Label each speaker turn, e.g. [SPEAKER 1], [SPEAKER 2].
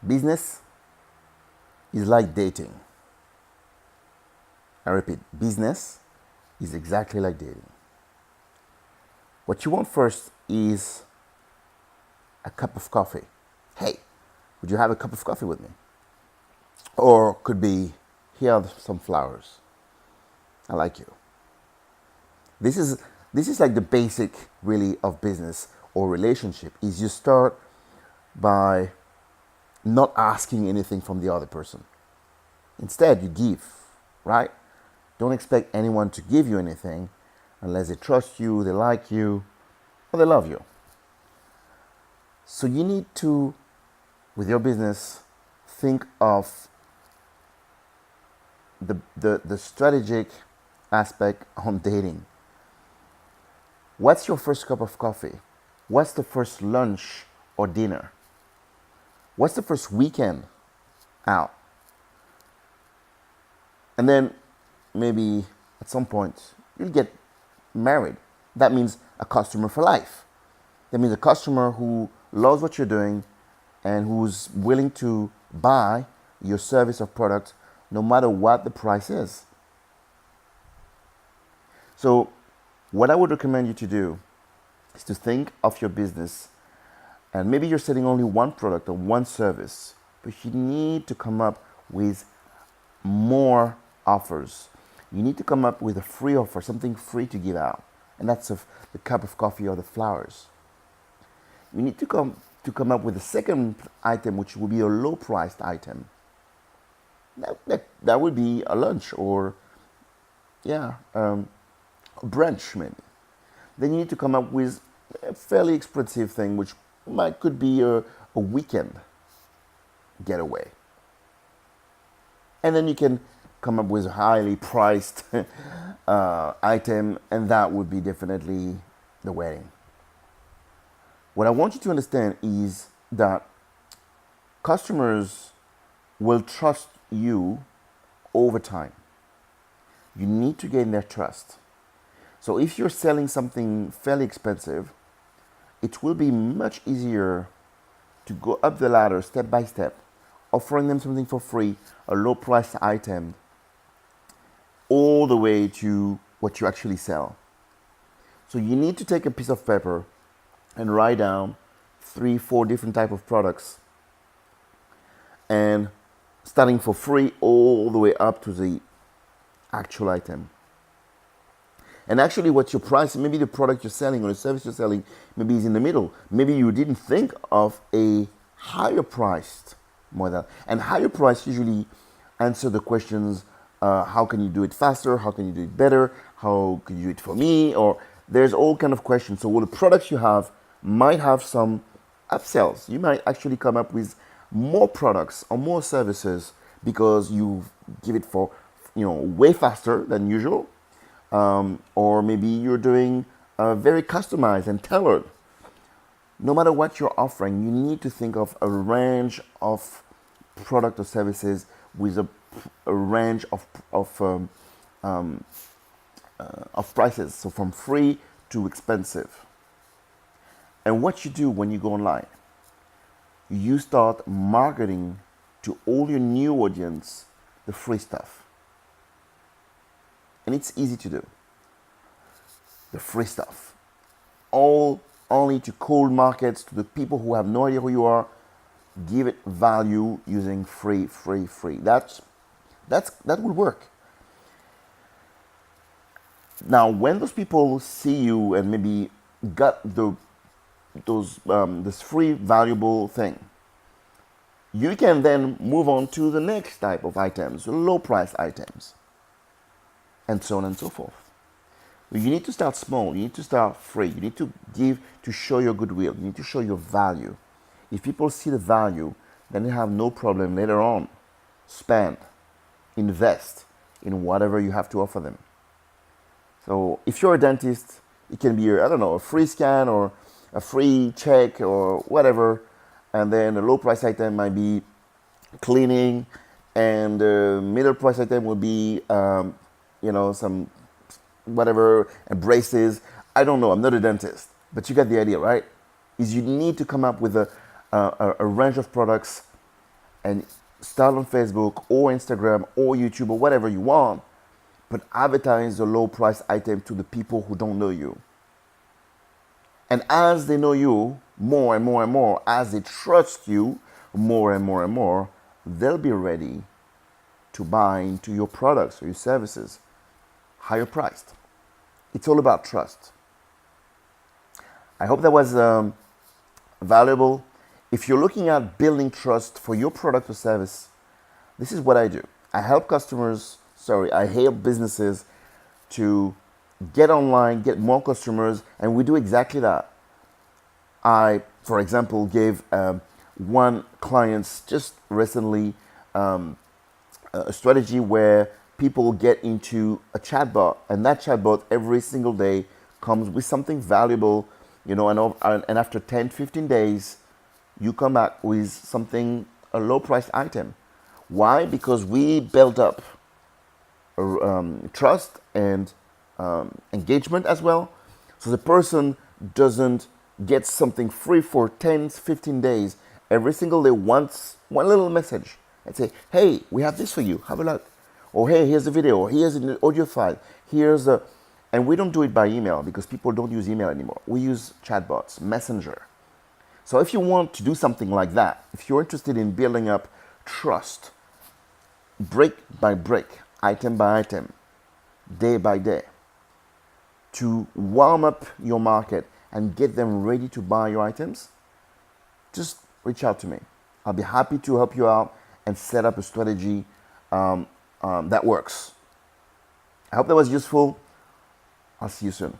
[SPEAKER 1] Business is like dating. I repeat, business is exactly like dating. What you want first is a cup of coffee. Hey, would you have a cup of coffee with me? Or could be, here are some flowers. I like you. This is this is like the basic really of business or relationship is you start by not asking anything from the other person. Instead, you give, right? Don't expect anyone to give you anything unless they trust you, they like you, or they love you. So you need to, with your business, think of the strategic aspect on dating. What's your first cup of coffee? What's the first lunch or dinner? What's the first weekend out? And then maybe at some point you'll get married. That means a customer for life. That means a customer who loves what you're doing and who's willing to buy your service or product no matter what the price is. So, what I would recommend you to do is to think of your business, and maybe you're selling only one product or one service, but you need to come up with more offers. You need to come up with a free offer, something free to give out, and that's the cup of coffee or the flowers. You need to come up with a second item, which will be a low priced item. That would be a lunch or yeah, a brunch maybe. Then you need to come up with a fairly expensive thing, which could be a weekend getaway. And then you can come up with a highly priced item, and that would be definitely the wedding. What I want you to understand is that customers will trust you over time. You need to gain their trust. So if you're selling something fairly expensive, it will be much easier to go up the ladder step by step, offering them something for free, a low price item, all the way to what you actually sell. So you need to take a piece of paper and write down 3, 4 different type of products, and starting for free all the way up to the actual item. And actually what your price, maybe the product you're selling or the service you're selling, maybe is in the middle. Maybe you didn't think of a higher priced model. And higher price usually answer the questions, how can you do it faster? How can you do it better? How can you do it for me? Or there's all kind of questions. So all the products you have might have some upsells. You might actually come up with more products or more services because you give it for way faster than usual, or maybe you're doing very customized and tailored. No matter what you're offering, you need to think of a range of product or services with a range of prices, so from free to expensive. And what you do when you go online, you start marketing to all your new audience the free stuff. And it's easy to do. The free stuff. All only to cold markets, to the people who have no idea who you are. Give it value using free. That will work. Now, when those people see you and maybe got this free valuable thing, you can then move on to the next type of items, low price items, and so on and so forth. You need to start small. You need to start free. You need to give to show your goodwill. You need to show your value. If people see the value, then they have no problem later on. Spend, invest in whatever you have to offer them. So if you're a dentist, it can be a free scan or a free check or whatever. And then a low price item might be cleaning, and the middle price item will be some whatever, and braces. I don't know, I'm not a dentist, but you get the idea, right? Is you need to come up with a range of products and start on Facebook or Instagram or YouTube or whatever you want, but advertise the low price item to the people who don't know you. And as they know you more and more and more, as they trust you more and more and more, they'll be ready to buy into your products or your services higher priced. It's all about trust. I hope that was valuable. If you're looking at building trust for your product or service, this is what I do. I help businesses to get online, get more customers, and we do exactly that. I, for example, gave one client just recently a strategy where people get into a chatbot, and that chatbot every single day comes with something valuable, and after 10, 15 days, you come back with something, a low priced item. Why? Because we built up trust and engagement as well. So the person doesn't get something free for 10, 15 days. Every single day wants one little message and say, hey, we have this for you. Have a look. Or hey, here's the video. Or here's an audio file. And we don't do it by email because people don't use email anymore. We use chatbots, Messenger. So if you want to do something like that, if you're interested in building up trust, brick by brick, item by item, day by day, to warm up your market and get them ready to buy your items, just reach out to me. I'll be happy to help you out and set up a strategy that works. I hope that was useful. I'll see you soon.